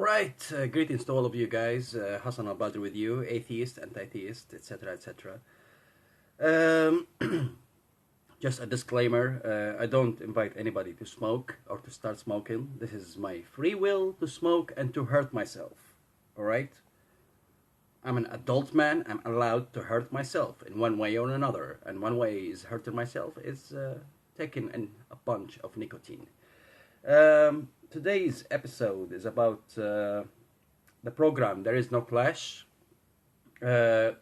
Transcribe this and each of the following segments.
Right, greetings to all of you guys. Hassan al-Badr with you, atheist, anti-theist, etc., etc. Um, just a disclaimer, I don't invite anybody to smoke or to start smoking. This is my free will to smoke and to hurt myself, alright? I'm an adult man, I'm allowed to hurt myself in one way or another. And one way is hurting myself is taking a bunch of nicotine. Today's episode is about the program There Is No Clash. The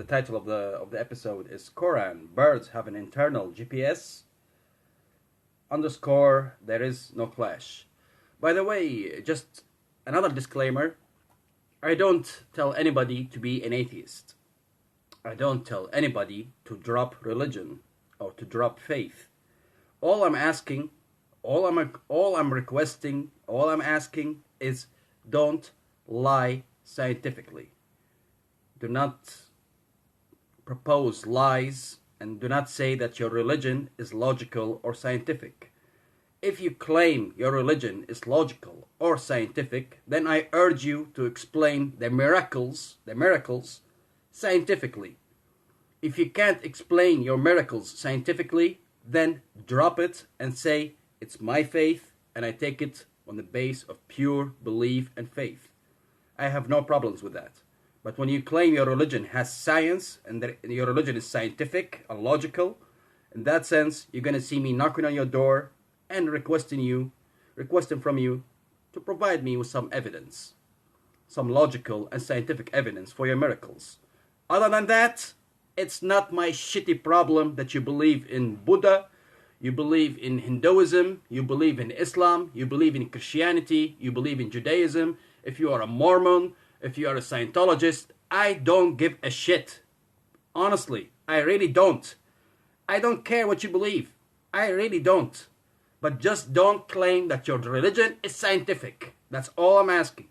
title of the episode is Quran, Birds Have an Internal GPS, _ There Is No Clash. By the way, just another disclaimer, I don't tell anybody to be an atheist. I don't tell anybody to drop religion or to drop faith. All I'm asking, all I'm requesting, all I'm asking is don't lie scientifically. Do not propose lies and do not say that your religion is logical or scientific. If you claim your religion is logical or scientific, then I urge you to explain the miracles scientifically. If you can't explain your miracles scientifically, then drop it and say, it's my faith, and I take it on the base of pure belief and faith. I have no problems with that. But when you claim your religion has science, and that your religion is scientific and logical, in that sense, you're going to see me knocking on your door and requesting from you to provide me with some evidence, some logical and scientific evidence for your miracles. Other than that, it's not my shitty problem that you believe in Buddha, you believe in Hinduism, you believe in Islam, you believe in Christianity, you believe in Judaism. If you are a Mormon, if you are a Scientologist, I don't give a shit. Honestly, I really don't. I don't care what you believe. I really don't. But just don't claim that your religion is scientific. That's all I'm asking.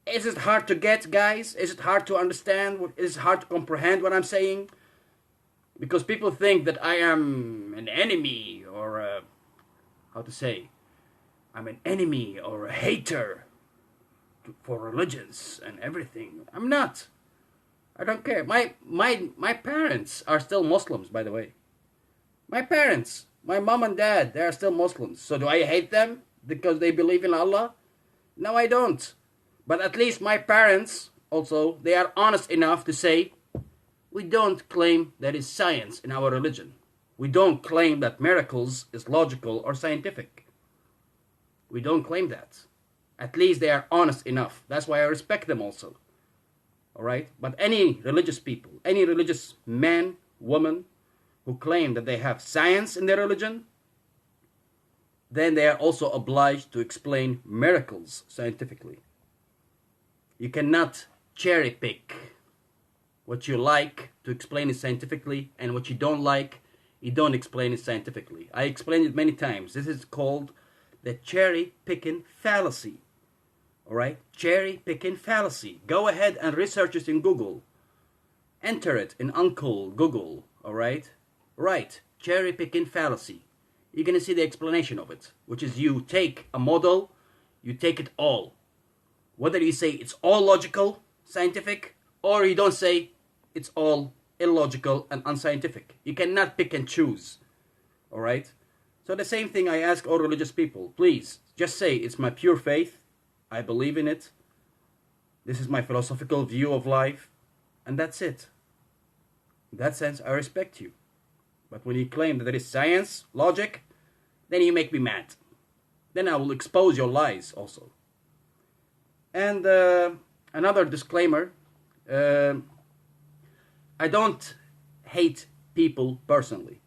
Is it hard to get, guys? Is it hard to understand? Is it hard to comprehend what I'm saying? Because people think that I am an enemy or I'm an enemy or a hater for religions and everything. I'm not. I don't care. My parents are still Muslims, by the way. My parents, my mom and dad, they are still Muslims. So do I hate them because they believe in Allah? No, I don't. But at least my parents also, they are honest enough to say, we don't claim there is science in our religion. We don't claim that miracles is logical or scientific. We don't claim that. At least they are honest enough. That's why I respect them also. Alright? But any religious people, any religious man, woman, who claim that they have science in their religion, then they are also obliged to explain miracles scientifically. You cannot cherry pick what you like to explain it scientifically, and what you don't like, you don't explain it scientifically. I explained it many times. This is called the cherry-picking fallacy. Alright? Cherry-picking fallacy. Go ahead and research it in Google. Enter it in Uncle Google. Alright? Right. Cherry-picking fallacy. You're going to see the explanation of it, which is you take a model, you take it all. Whether you say it's all logical, scientific, or you don't say it's all illogical and unscientific. You cannot pick and choose. Alright? So the same thing I ask all religious people. Please, just say it's my pure faith. I believe in it. This is my philosophical view of life. And that's it. In that sense, I respect you. But when you claim that there is science, logic, then you make me mad. Then I will expose your lies also. And another disclaimer. I don't hate people personally.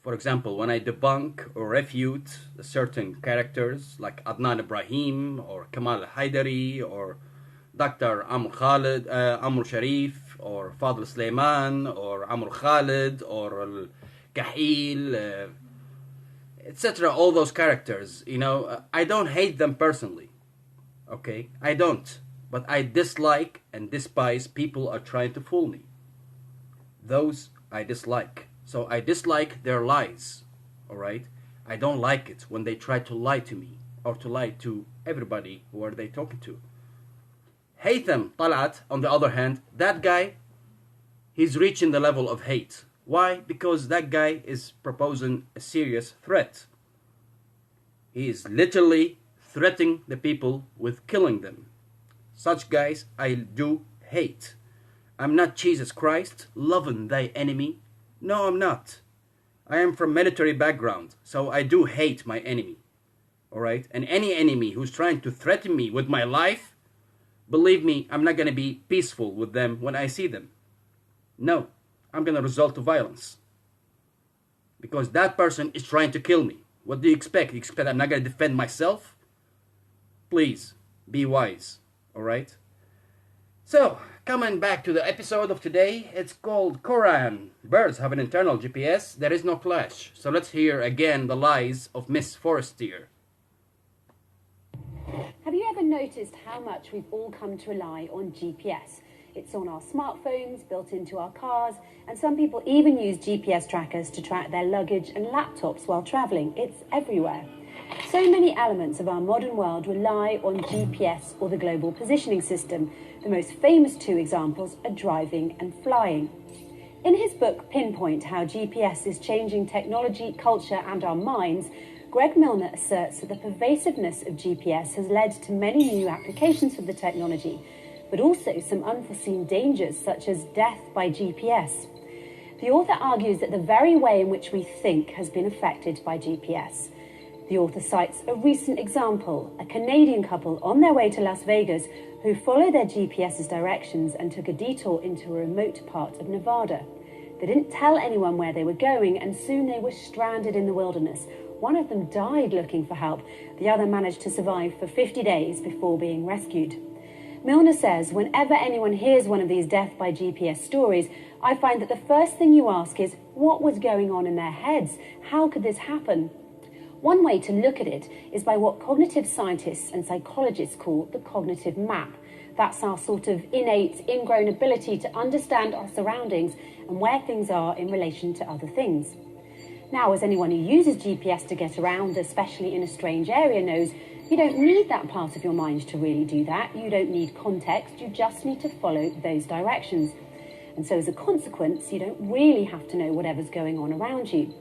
For example, when I debunk or refute certain characters like Adnan Ibrahim or Kamal Haidari or Dr. Amr Sharif or Fadl Sulaiman or Amr Khalid or Kahil, etc. All those characters, I don't hate them personally. Okay? I don't. But I dislike and despise people are trying to fool me. Those I dislike. So I dislike their lies. Alright? I don't like it when they try to lie to me. or to lie to everybody who are they talking to. Haytham Talat, on the other hand, that guy, he's reaching the level of hate. Why? Because that guy is proposing a serious threat. He is literally threatening the people with killing them. Such guys I do hate. I'm not Jesus Christ, loving thy enemy. No, I'm not. I am from military background, so I do hate my enemy. Alright? And any enemy who's trying to threaten me with my life, believe me, I'm not going to be peaceful with them when I see them. No, I'm going to resort to violence. Because that person is trying to kill me. What do you expect? You expect I'm not going to defend myself? Please, be wise. Alright? So, coming back to the episode of today, it's called Quran. Birds have an internal GPS. There is no clash. So let's hear again the lies of Miss Forrestier. Have you ever noticed how much we've all come to rely on GPS? It's on our smartphones, built into our cars, and some people even use GPS trackers to track their luggage and laptops while travelling. It's everywhere. So many elements of our modern world rely on GPS or the global positioning system. The most famous two examples are driving and flying. In his book Pinpoint, How GPS is Changing Technology, Culture and Our Minds, Greg Milner asserts that the pervasiveness of GPS has led to many new applications for the technology, but also some unforeseen dangers such as death by GPS. The author argues that the very way in which we think has been affected by GPS. The author cites a recent example, a Canadian couple on their way to Las Vegas who followed their GPS's directions and took a detour into a remote part of Nevada. They didn't tell anyone where they were going, and soon they were stranded in the wilderness. One of them died looking for help. The other managed to survive for 50 days before being rescued. Milner says, whenever anyone hears one of these death by GPS stories, I find that the first thing you ask is, what was going on in their heads? How could this happen? One way to look at it is by what cognitive scientists and psychologists call the cognitive map. That's our sort of innate, ingrown ability to understand our surroundings and where things are in relation to other things. Now, as anyone who uses GPS to get around, especially in a strange area, knows, you don't need that part of your mind to really do that. You don't need context, you just need to follow those directions. And so as a consequence, you don't really have to know whatever's going on around you.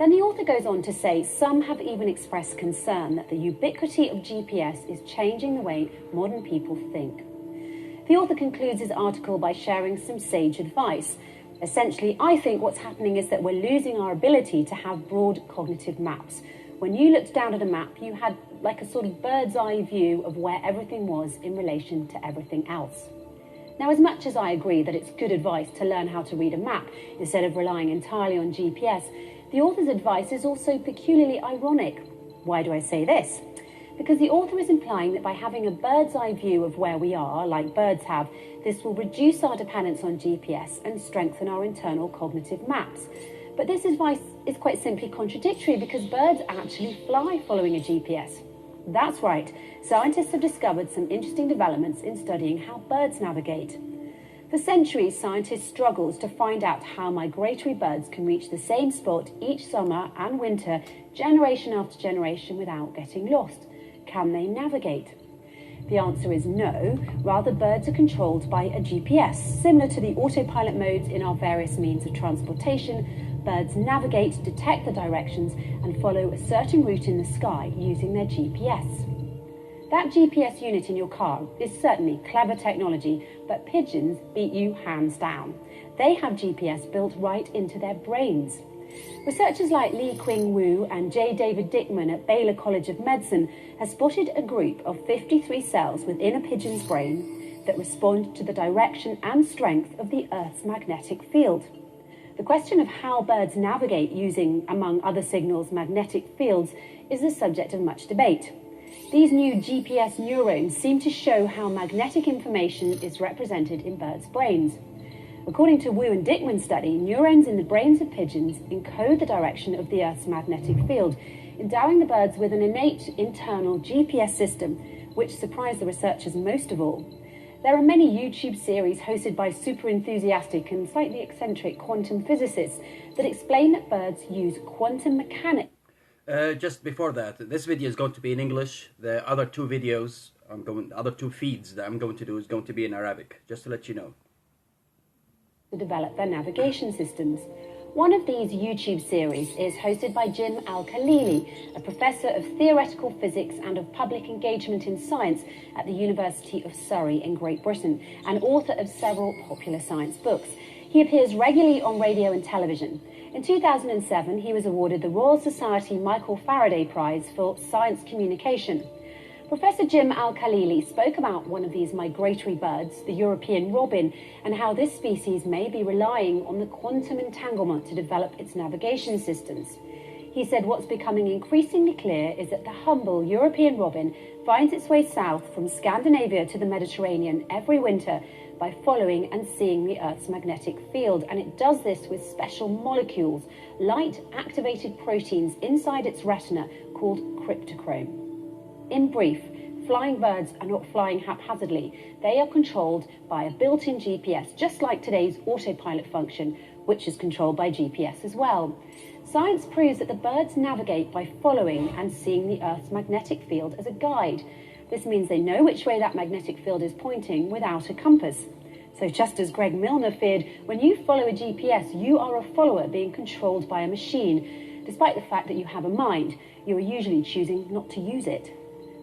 Then the author goes on to say some have even expressed concern that the ubiquity of GPS is changing the way modern people think. The author concludes his article by sharing some sage advice. Essentially, I think what's happening is that we're losing our ability to have broad cognitive maps. When you looked down at a map, you had like a sort of bird's eye view of where everything was in relation to everything else. Now, as much as I agree that it's good advice to learn how to read a map instead of relying entirely on GPS, the author's advice is also peculiarly ironic. Why do I say this? Because the author is implying that by having a bird's eye view of where we are, like birds have, this will reduce our dependence on GPS and strengthen our internal cognitive maps. But this advice is quite simply contradictory because birds actually fly following a GPS. That's right, scientists have discovered some interesting developments in studying how birds navigate. For centuries, scientists struggled to find out how migratory birds can reach the same spot each summer and winter, generation after generation, without getting lost. Can they navigate? The answer is no. Rather, birds are controlled by a GPS. Similar to the autopilot modes in our various means of transportation, birds navigate, detect the directions, and follow a certain route in the sky using their GPS. That GPS unit in your car is certainly clever technology, but pigeons beat you hands down. They have GPS built right into their brains. Researchers like Lee Quing Wu and J. David Dickman at Baylor College of Medicine have spotted a group of 53 cells within a pigeon's brain that respond to the direction and strength of the Earth's magnetic field. The question of how birds navigate using, among other signals, magnetic fields is the subject of much debate. These new GPS neurons seem to show how magnetic information is represented in birds' brains. According to Wu and Dickman's study, neurons in the brains of pigeons encode the direction of the Earth's magnetic field, endowing the birds with an innate internal GPS system, which surprised the researchers most of all. There are many YouTube series hosted by super enthusiastic and slightly eccentric quantum physicists that explain that birds use quantum mechanics. Just before that, this video is going to be in English. The other two videos, other two feeds that I'm going to do is going to be in Arabic, just to let you know. To develop their navigation systems. One of these YouTube series is hosted by Jim Al-Khalili, a professor of theoretical physics and of public engagement in science at the University of Surrey in Great Britain, and author of several popular science books. He appears regularly on radio and television. In 2007, he was awarded the Royal Society Michael Faraday Prize for Science Communication. Professor Jim Al-Khalili spoke about one of these migratory birds, the European robin, and how this species may be relying on the quantum entanglement to develop its navigation systems. He said what's becoming increasingly clear is that the humble European robin finds its way south from Scandinavia to the Mediterranean every winter by following and seeing the Earth's magnetic field, and it does this with special molecules, light-activated proteins inside its retina called cryptochrome. In brief, flying birds are not flying haphazardly. They are controlled by a built-in GPS, just like today's autopilot function, which is controlled by GPS as well. Science proves that the birds navigate by following and seeing the Earth's magnetic field as a guide. This means they know which way that magnetic field is pointing without a compass. So just as Greg Milner feared, when you follow a GPS, you are a follower being controlled by a machine. Despite the fact that you have a mind, you are usually choosing not to use it.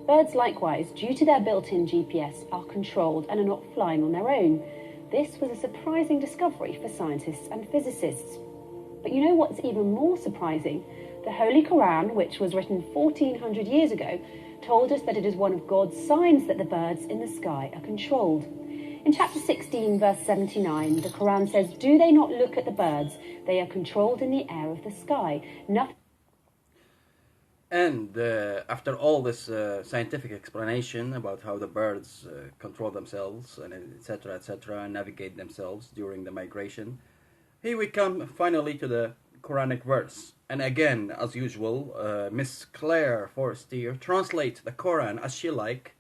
Birds, likewise, due to their built-in GPS, are controlled and are not flying on their own. This was a surprising discovery for scientists and physicists. But you know what's even more surprising? The Holy Quran, which was written 1400 years ago, told us that it is one of God's signs that the birds in the sky are controlled. In chapter 16, verse 79, the Quran says, "Do they not look at the birds? They are controlled in the air of the sky. Nothing." And after all this scientific explanation about how the birds control themselves and etc., and navigate themselves during the migration, here we come finally to the Quranic verse. And again, as usual, Miss Claire Forestier translates the Quran as she like,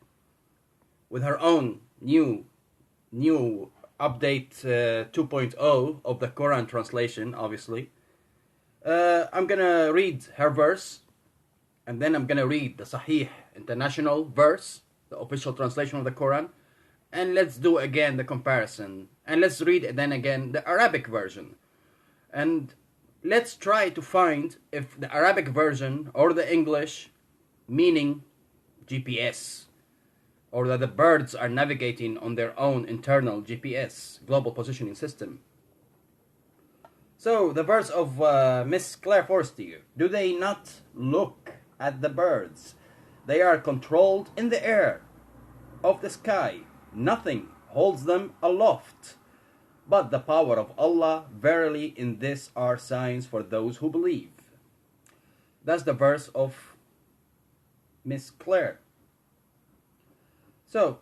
with her own new update 2.0 of the Quran translation, obviously. I'm gonna read her verse, and then I'm going to read the Sahih International verse, the official translation of the Quran. And let's do again the comparison. And let's read then again the Arabic version. And let's try to find if the Arabic version or the English meaning GPS, or that the birds are navigating on their own internal GPS, global positioning system. So, the verse of Miss Claire Forestier. Do they not look at the birds? They are controlled in the air of the sky. Nothing holds them aloft but the power of Allah. Verily in this are signs for those who believe. That's the verse of Miss Claire. So,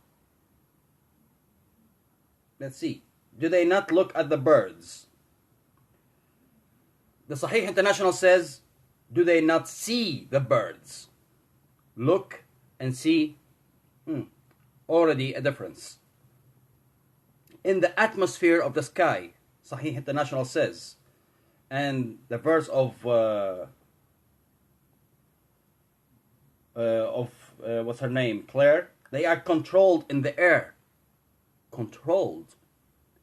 let's see. Do they not look at the birds? The Sahih International says, do they not see the birds? Look and see. Already a difference. In the atmosphere of the sky, Sahih International says, and the verse of what's her name, Claire, they are controlled in the air. Controlled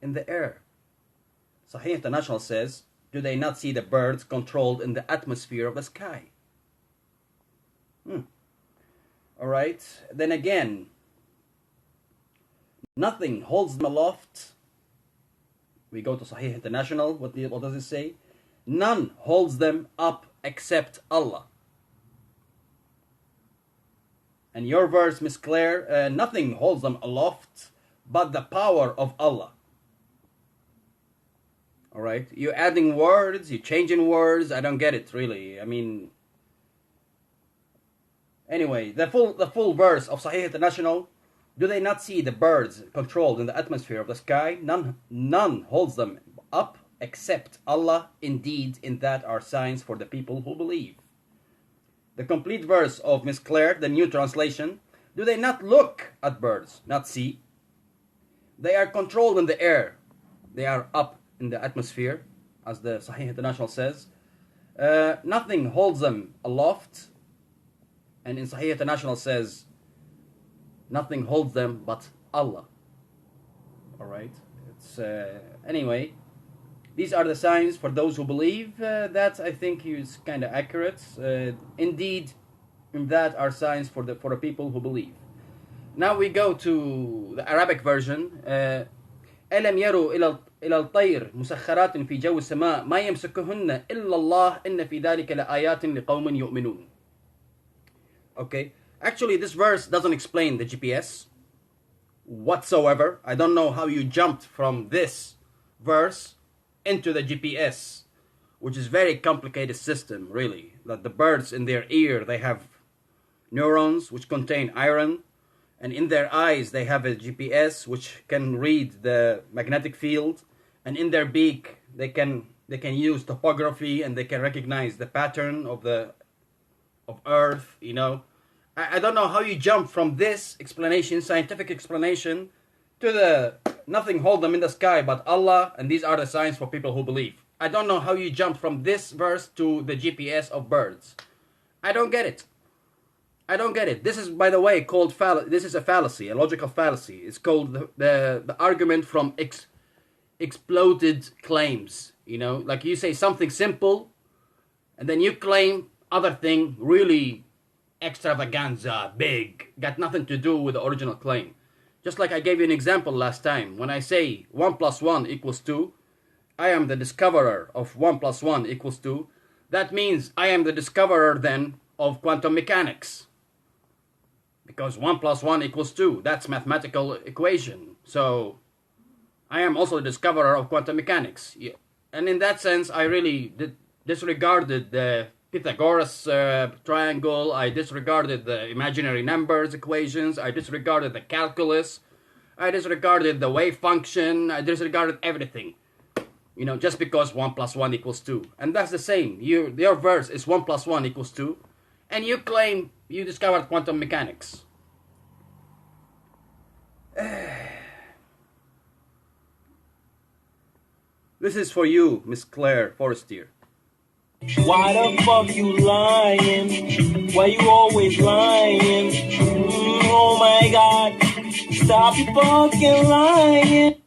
in the air. Sahih International says, do they not see the birds controlled in the atmosphere of the sky? Alright, then again, nothing holds them aloft. We go to Sahih International, what does it say? None holds them up except Allah. And your verse, Miss Claire, nothing holds them aloft but the power of Allah. Alright, you're adding words, you're changing words, I don't get it really. I mean, anyway, the full verse of Sahih International, do they not see the birds controlled in the atmosphere of the sky? None holds them up except Allah. Indeed, in that are signs for the people who believe. The complete verse of Miss Claire, the new translation, do they not look at birds, not see? They are controlled in the air. They are up in the atmosphere, as the Sahih International says. Nothing holds them aloft. And in Sahih International says, nothing holds them but Allah. Alright? It's anyway, these are the signs for those who believe. That I think is kind of accurate. Indeed, in that are signs for the people who believe. Now we go to the Arabic version. ألم يروا إلى الطير مسخرات في جو السماء ما يمسكهن إلا الله إن في ذلك لآيات لقوم يؤمنون. Okay, actually this verse doesn't explain the GPS whatsoever. I don't know how you jumped from this verse into the GPS, which is very complicated system, really. That the birds in their ear, they have neurons which contain iron, and in their eyes they have a GPS which can read the magnetic field, and in their beak they can use topography, and they can recognize the pattern of Earth, you know. I don't know how you jump from this explanation, scientific explanation, to the nothing hold them in the sky but Allah, and these are the signs for people who believe. I don't know how you jump from this verse to the GPS of birds. I don't get it. I don't get it. This is, by the way, called this is a fallacy, a logical fallacy. It's called the argument from exploded claims. You know, like you say something simple, and then you claim other thing really extravaganza, big, got nothing to do with the original claim. Just like I gave you an example last time. When I say 1 + 1 = 2, I am the discoverer of 1 + 1 = 2. That means I am the discoverer then of quantum mechanics. Because 1 + 1 = 2. That's mathematical equation. So I am also the discoverer of quantum mechanics. And in that sense, I really disregarded the Pythagoras triangle. I disregarded the imaginary numbers equations. I disregarded the calculus. I disregarded the wave function. I disregarded everything. You know, just because 1 + 1 = 2. And that's the same. Your verse is 1 + 1 = 2. And you claim you discovered quantum mechanics. This is for you, Miss Claire Forestier. Why the fuck you lying? Why you always lying? Oh my God, stop fucking lying.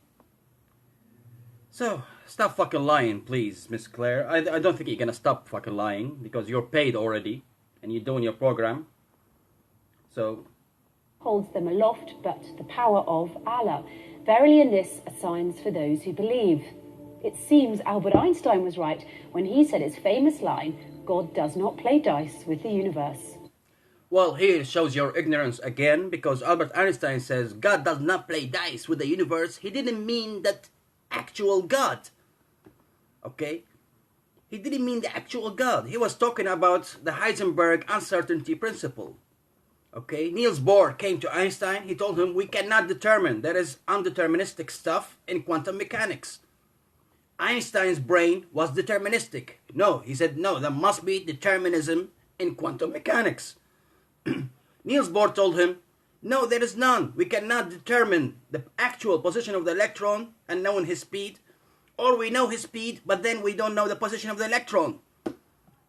So, stop fucking lying, please, Miss Claire. I don't think you're gonna stop fucking lying, because you're paid already, and you're doing your program. So... holds them aloft, but the power of Allah. Verily in this are signs for those who believe. It seems Albert Einstein was right when he said his famous line, God does not play dice with the universe. Well, here shows your ignorance again, because Albert Einstein says God does not play dice with the universe. He didn't mean that actual God. Okay? He didn't mean the actual God. He was talking about the Heisenberg uncertainty principle. Okay? Niels Bohr came to Einstein. He told him, we cannot determine. There is undeterministic stuff in quantum mechanics. Einstein's brain was deterministic. No, he said, no, there must be determinism in quantum mechanics. Niels Bohr told him, no, there is none. We cannot determine the actual position of the electron and know his speed. Or we know his speed, but then we don't know the position of the electron.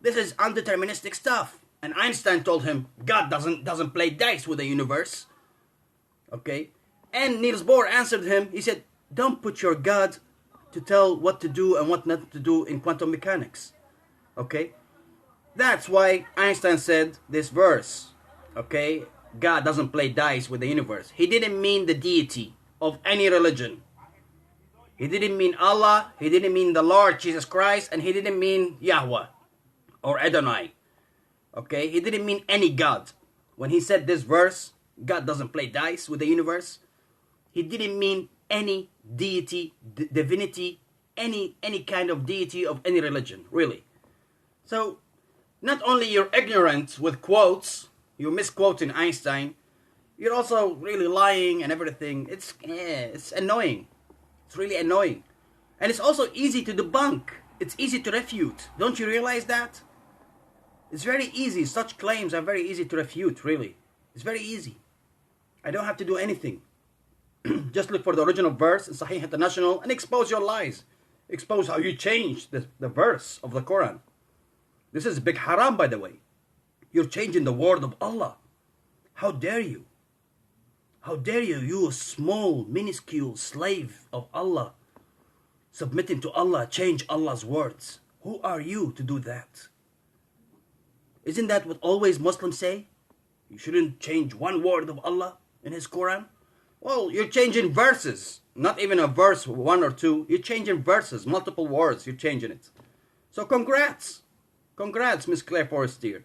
This is undeterministic stuff. And Einstein told him, God doesn't play dice with the universe. Okay? And Niels Bohr answered him, he said, don't put your God to tell what to do and what not to do in quantum mechanics. Okay? That's why Einstein said this verse. Okay? God doesn't play dice with the universe. He didn't mean the deity of any religion. He didn't mean Allah. He didn't mean the Lord Jesus Christ. And he didn't mean Yahweh or Adonai. Okay? He didn't mean any God. When he said this verse, God doesn't play dice with the universe, he didn't mean any deity, divinity, any kind of deity of any religion, really. So, not only you're ignorant with quotes, you're misquoting Einstein, you're also really lying and everything. It's annoying. It's really annoying. And it's also easy to debunk. It's easy to refute. Don't you realize that? It's very easy. Such claims are very easy to refute, really. It's very easy. I don't have to do anything. Just look for the original verse in Sahih International and expose your lies. Expose how you changed the verse of the Quran. This is big haram, by the way. You're changing the word of Allah. How dare you? How dare you, you small, minuscule slave of Allah, submitting to Allah, change Allah's words. Who are you to do that? Isn't that what always Muslims say? You shouldn't change one word of Allah in His Quran. Well, you're changing verses. Not even a verse, one or two. You're changing verses, multiple words. You're changing it. So congrats. Congrats, Miss Claire Forestier.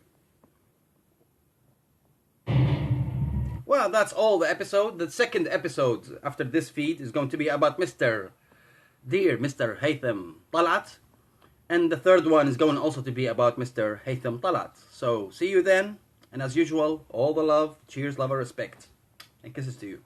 Well, that's all the episode. The second episode after this feed is going to be about Mr. Haytham Talat. And the third one is going also to be about Mr. Haytham Talat. So see you then. And as usual, all the love, cheers, love, and respect. And kisses to you.